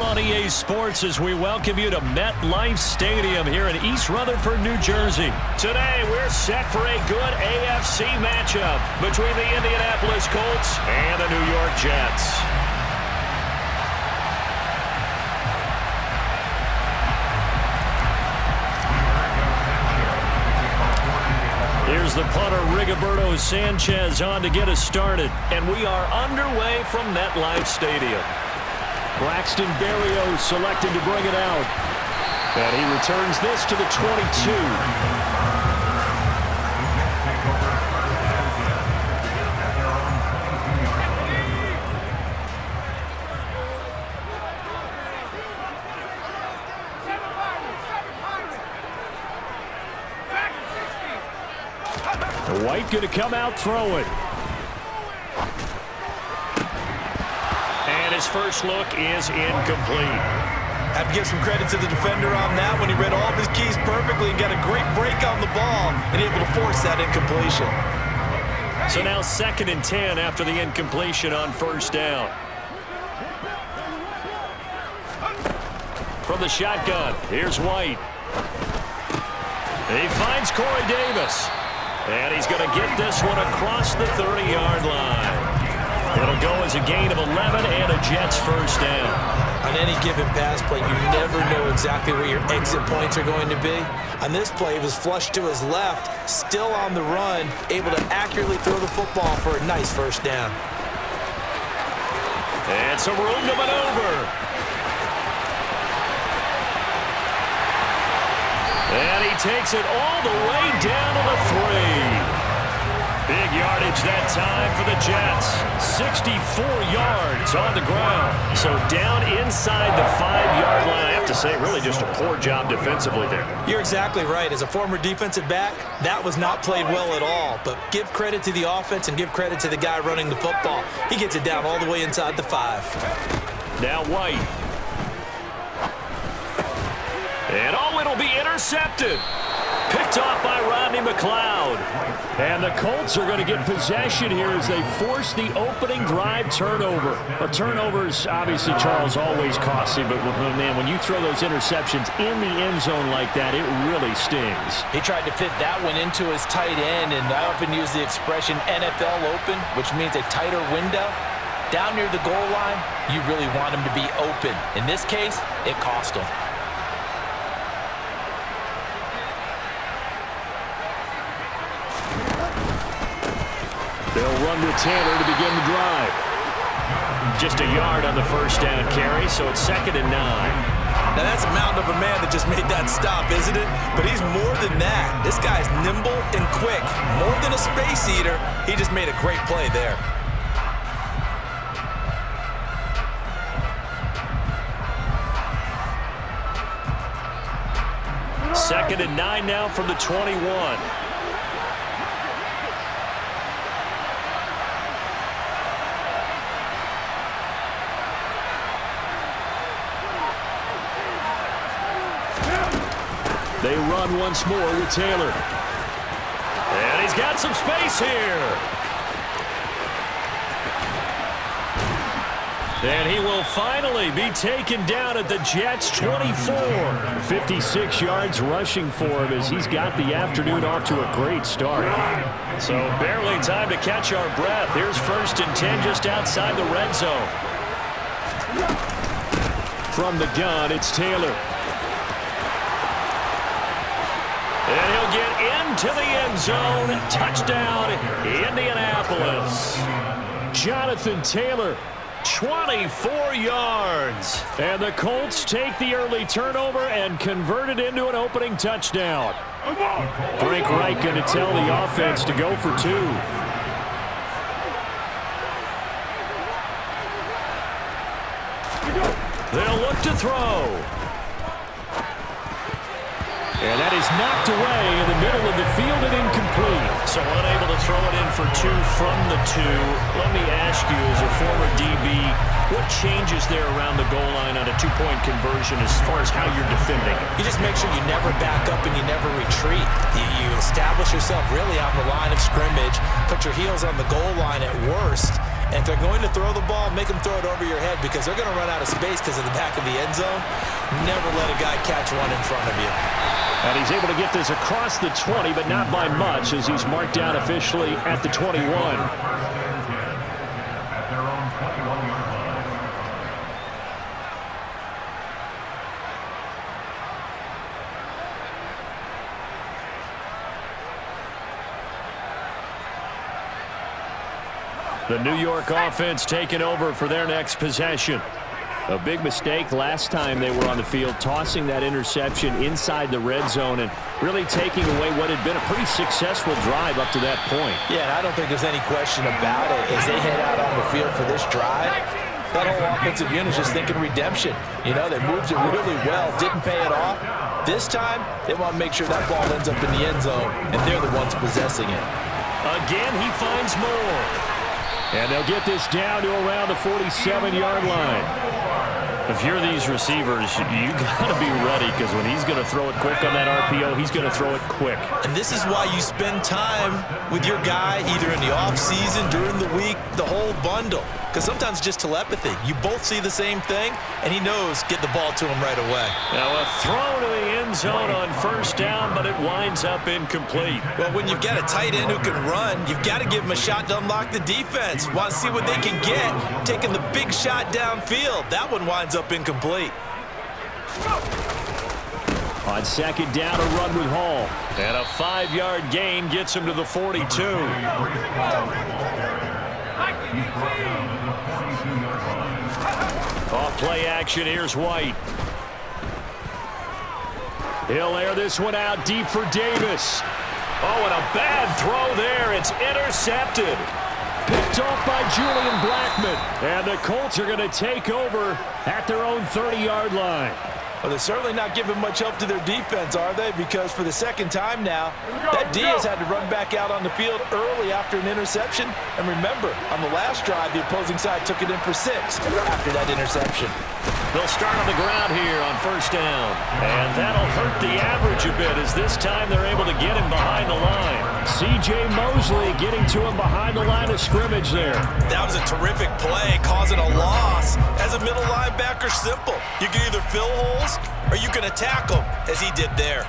On EA Sports as we welcome you to MetLife Stadium here in East Rutherford, New Jersey. Today we're set for a good AFC matchup between the Indianapolis Colts and the New York Jets. Here's the punter, Rigoberto Sanchez, on to get us started. And we are underway from MetLife Stadium. Braxton Berrios selected to bring it out. And he returns this to the 22. White going to come out throwing. And his first look is incomplete. I have to give some credit to the defender on that when he read all of his keys perfectly and got a great break on the ball and able to force that incompletion. So now 2nd and 10 after the incompletion on first down. From the shotgun, here's White. He finds Corey Davis. And he's going to get this one across the 30-yard line. It'll go as a gain of 11 and a Jets first down. On any given pass play, you never know exactly where your exit points are going to be. On this play, he was flushed to his left, still on the run, able to accurately throw the football for a nice first down. And some room to maneuver. And he takes it all the way down to the 3. Big yardage that time for the Jets. 64 yards on the ground. So down inside the 5-yard line. I have to say, really just a poor job defensively there. You're exactly right. As a former defensive back, that was not played well at all. But give credit to the offense and give credit to the guy running the football. He gets it down all the way inside the 5. Now White. And it'll be intercepted. Picked off by Rodney McLeod. And the Colts are going to get possession here as they force the opening drive turnover. A turnover is obviously, Charles, always costly, but man, when you throw those interceptions in the end zone like that, it really stings. He tried to fit that one into his tight end, and I often use the expression NFL open, which means a tighter window. Down near the goal line, you really want him to be open. In this case, it cost him. They'll run with Taylor to begin the drive. Just a yard on the first down carry, so it's 2nd and 9. Now that's a mountain of a man that just made that stop, isn't it? But he's more than that. This guy's nimble and quick. More than a space eater, he just made a great play there. Second and 9 now from the 21. They run once more with Taylor. And he's got some space here. And he will finally be taken down at the Jets' 24. 56 yards rushing for him as he's got the afternoon off to a great start. So barely time to catch our breath. Here's 1st and 10 just outside the red zone. From the gun, it's Taylor. And he'll get into the end zone. Touchdown, Indianapolis. Jonathan Taylor, 24 yards. And the Colts take the early turnover and convert it into an opening touchdown. Frank Reich going to tell the offense to go for 2. They'll look to throw. And that is knocked away in the middle of the field and incomplete. So unable to throw it in for 2 from the 2. Let me ask you, as a former DB, what changes there around the goal line on a 2-point conversion as far as how you're defending? You just make sure you never back up and you never retreat. You establish yourself really on the line of scrimmage, put your heels on the goal line at worst, And if they're going to throw the ball, make them throw it over your head because they're going to run out of space because of the back of the end zone. Never let a guy catch one in front of you. And he's able to get this across the 20, but not by much as he's marked down officially at the 21. The New York offense taking over for their next possession. A big mistake last time they were on the field, tossing that interception inside the red zone and really taking away what had been a pretty successful drive up to that point. Yeah, and I don't think there's any question about it. As they head out on the field for this drive, that whole offensive unit is just thinking redemption. You know, they moved it really well, didn't pay it off. This time, they want to make sure that ball ends up in the end zone, and they're the ones possessing it. Again, he finds more. And they'll get this down to around the 47-yard line. If you're these receivers, you got to be ready because when he's going to throw it quick on that RPO, he's going to throw it quick. And this is why you spend time with your guy either in the offseason, during the week, the whole bundle. Because sometimes just telepathy. You both see the same thing, and he knows get the ball to him right away. Now a throw to the end zone on first down, but it winds up incomplete. Well, when you've got a tight end who can run, you've got to give him a shot to unlock the defense. Want to see what they can get, taking the big shot downfield. That one winds up incomplete. On second down, a run with Hall. And a 5-yard gain gets him to the 42. Off play action, here's White. He'll air this one out deep for Davis. Oh, and a bad throw there. It's intercepted. Picked off by Julian Blackmon. And the Colts are going to take over at their own 30-yard line. Well, they're certainly not giving much help to their defense, are they? Because for the second time now, that D has had to run back out on the field early after an interception. And remember, on the last drive, the opposing side took it in for 6 after that interception. They'll start on the ground here on first down. And that'll hurt the average a bit as this time they're able to get him behind the line. C.J. Mosley getting to him behind the line of scrimmage there. That was a terrific play, causing a loss. As a middle linebacker, simple. You can either fill holes or you can attack them, as he did there.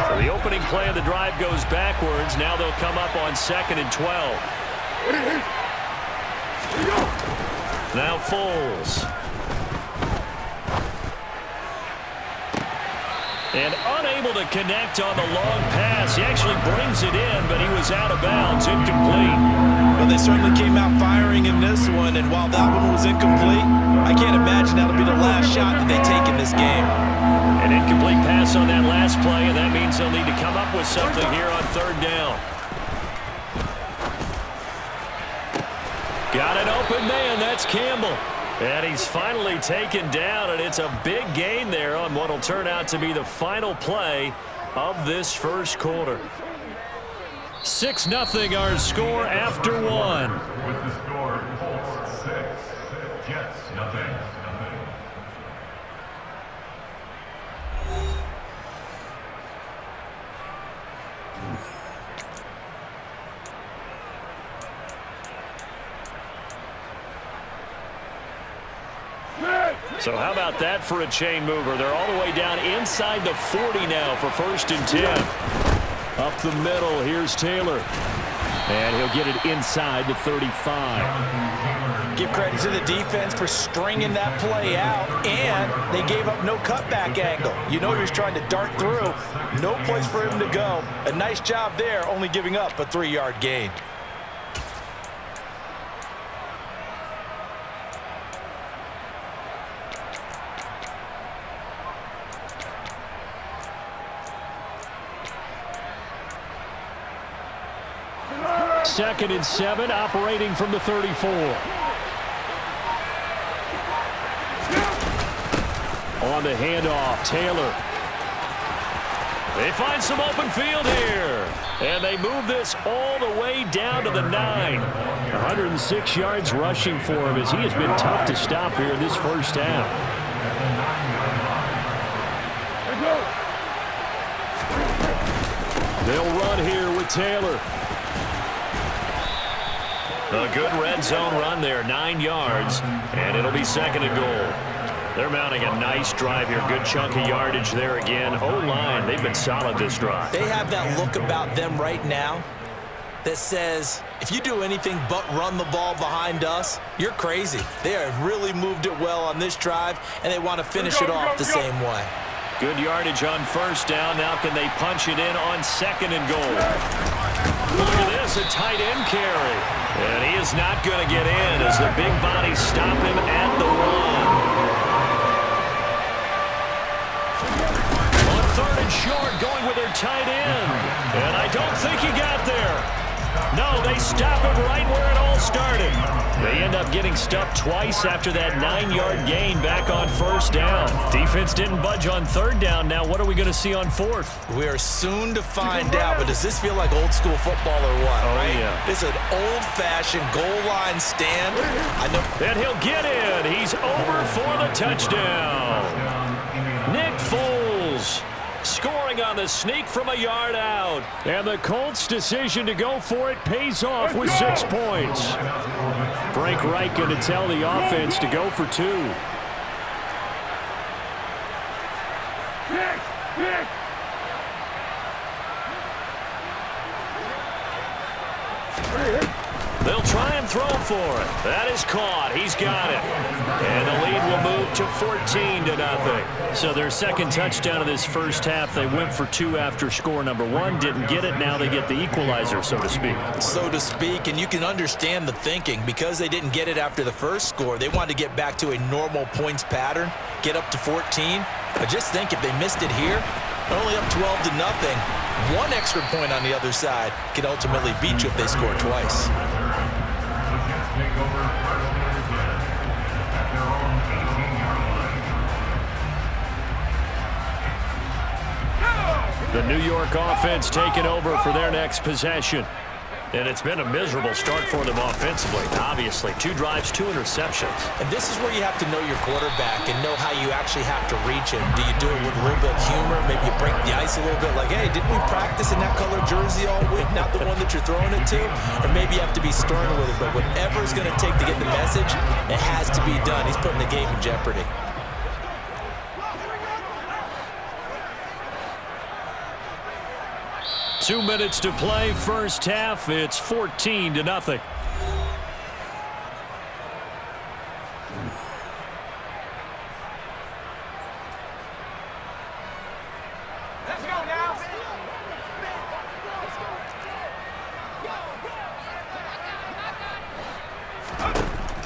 So the opening play of the drive goes backwards. Now they'll come up on 2nd and 12. Now Foles. And unable to connect on the long pass. He actually brings it in, but he was out of bounds, incomplete. Well, they certainly came out firing in this one, and while that one was incomplete, I can't imagine that'll be the last shot that they take in this game. An incomplete pass on that last play, and that means they'll need to come up with something here on 3rd down. Got an open man, that's Campbell. And he's finally taken down, and it's a big gain there on what will turn out to be the final play of this first quarter. 6-0 our score after 1. With the score, Colts 6, Jets 0. So how about that for a chain mover? They're all the way down inside the 40 now for 1st and 10. Up the middle, here's Taylor. And he'll get it inside the 35. Give credit to the defense for stringing that play out, and they gave up no cutback angle. You know he was trying to dart through. No place for him to go. A nice job there, only giving up a 3-yard gain. Second and 7, operating from the 34. On the handoff, Taylor. They find some open field here. And they move this all the way down to the 9. 106 yards rushing for him as he has been tough to stop here in this first half. They'll run here with Taylor. A good red zone run there, 9 yards, and it'll be 2nd and goal. They're mounting a nice drive here. Good chunk of yardage there again. O-line, they've been solid this drive. They have that look about them right now that says, if you do anything but run the ball behind us, you're crazy. They have really moved it well on this drive, and they want to finish it off the same way. Good yardage on 1st down. Now can they punch it in on 2nd and goal? Look at this, a tight end carry. And he is not going to get in as the big bodies stop him at the 1. On 3rd and short, going with their tight end. And I don't think he got there. No, they stop him right where it all started. They end up getting stuffed twice after that 9-yard gain back on 1st down. Defense didn't budge on 3rd down. Now what are we going to see on 4th? We are soon to find out, but does this feel like old school football or what? Oh, right? yeah. This is an old-fashioned goal line stand. I know. And he'll get in. He's over for the touchdown. Nick Foles scoring on the sneak from a yard out. And the Colts' decision to go for it pays off with 6 points. Frank Reich going to tell the offense to go for 2. They'll try and throw for it. That is caught. He's got it. And the lead will move to 14-0. So their 2nd touchdown of this 1st half. They went for 2 after score number 1. Didn't get it. Now they get the equalizer, so to speak. So to speak, and you can understand the thinking. Because they didn't get it after the 1st score, they wanted to get back to a normal points pattern, get up to 14. But just think, if they missed it here, only up 12-0. 1 extra point on the other side can ultimately beat you if they score twice. The New York offense taking over for their next possession. And it's been a miserable start for them offensively. Obviously, 2 drives, 2 interceptions. And this is where you have to know your quarterback and know how you actually have to reach him. Do you do it with a little bit of humor? Maybe you break the ice a little bit like, hey, didn't we practice in that color jersey all week? Not the one that you're throwing it to? Or maybe you have to be stern with it. But whatever it's going to take to get the message, it has to be done. He's putting the game in jeopardy. Two minutes to play, 1st half. It's 14-0. Let's go now.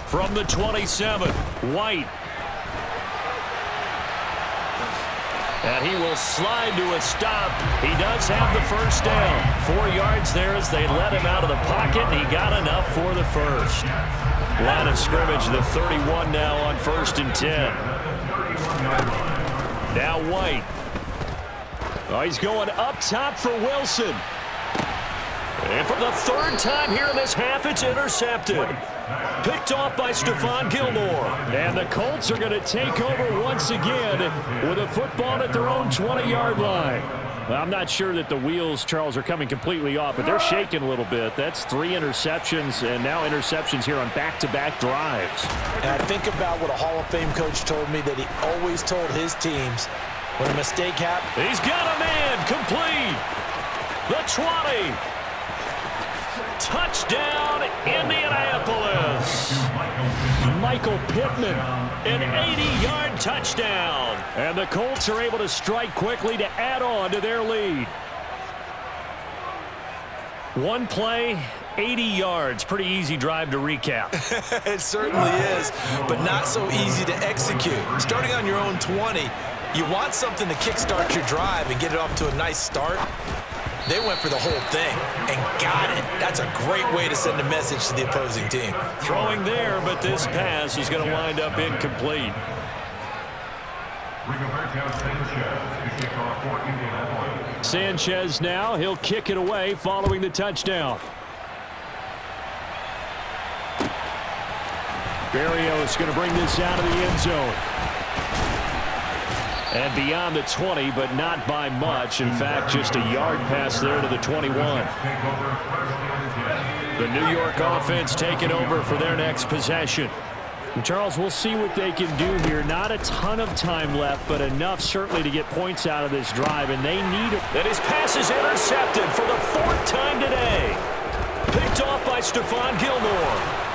From the 27, White. And he will slide to a stop. He does have the 1st down. 4 yards there as they let him out of the pocket, and he got enough for the 1st. Line of scrimmage, the 31 now on 1st and 10. Now White. Oh, he's going up top for Wilson. And for the 3rd time here in this half, it's intercepted. Picked off by Stephon Gilmore. And the Colts are going to take over once again with a football at their own 20-yard line. Well, I'm not sure that the wheels, Charles, are coming completely off, but they're shaking a little bit. That's 3 interceptions, and now interceptions here on back-to-back drives. And I think about what a Hall of Fame coach told me that he always told his teams when a mistake happened. He's got a man complete. The 20. Touchdown, Indianapolis. Michael Pittman, an 80-yard touchdown. And the Colts are able to strike quickly to add on to their lead. 1 play, 80 yards. Pretty easy drive to recap. It certainly is, but not so easy to execute. Starting on your own 20, you want something to kickstart your drive and get it off to a nice start. They went for the whole thing and got it. That's a great way to send a message to the opposing team. Throwing there, but this pass is going to wind up incomplete. Sanchez now, he'll kick it away following the touchdown. Berrios going to bring this out of the end zone. And beyond the 20, but not by much. In fact, just a yard pass there to the 21. The New York offense taking over for their next possession. And Charles, we'll see what they can do here. Not a ton of time left, but enough certainly to get points out of this drive, and they need it. And his pass is intercepted for the 4th time today. Picked off by Stephon Gilmore.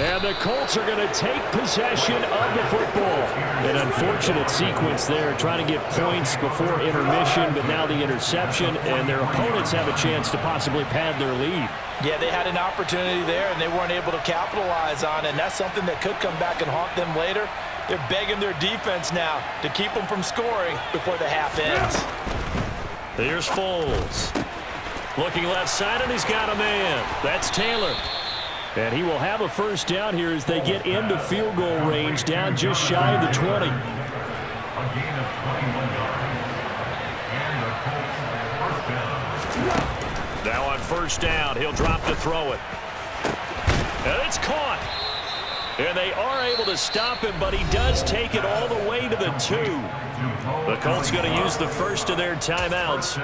And the Colts are going to take possession of the football. An unfortunate sequence there, trying to get points before intermission, but now the interception, and their opponents have a chance to possibly pad their lead. Yeah, they had an opportunity there, and they weren't able to capitalize on it, and that's something that could come back and haunt them later. They're begging their defense now to keep them from scoring before the half ends. Here's Foles. Looking left side, and he's got a man. That's Taylor. And he will have a first down here as they get into field goal range, down just shy of the 20. Now on first down, he'll drop to throw it. And it's caught. And they are able to stop him, but he does take it all the way to the 2. The Colts going to use the first of their timeouts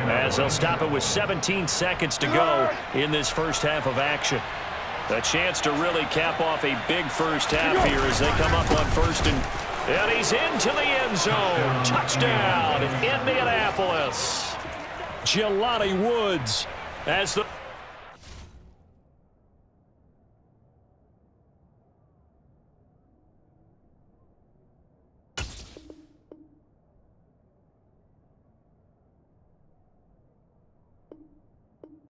as they'll stop it with 17 seconds to go in this first half of action. A chance to really cap off a big first half here as they come up on first and he's into the end zone. Touchdown, Indianapolis. Jelani Woods as the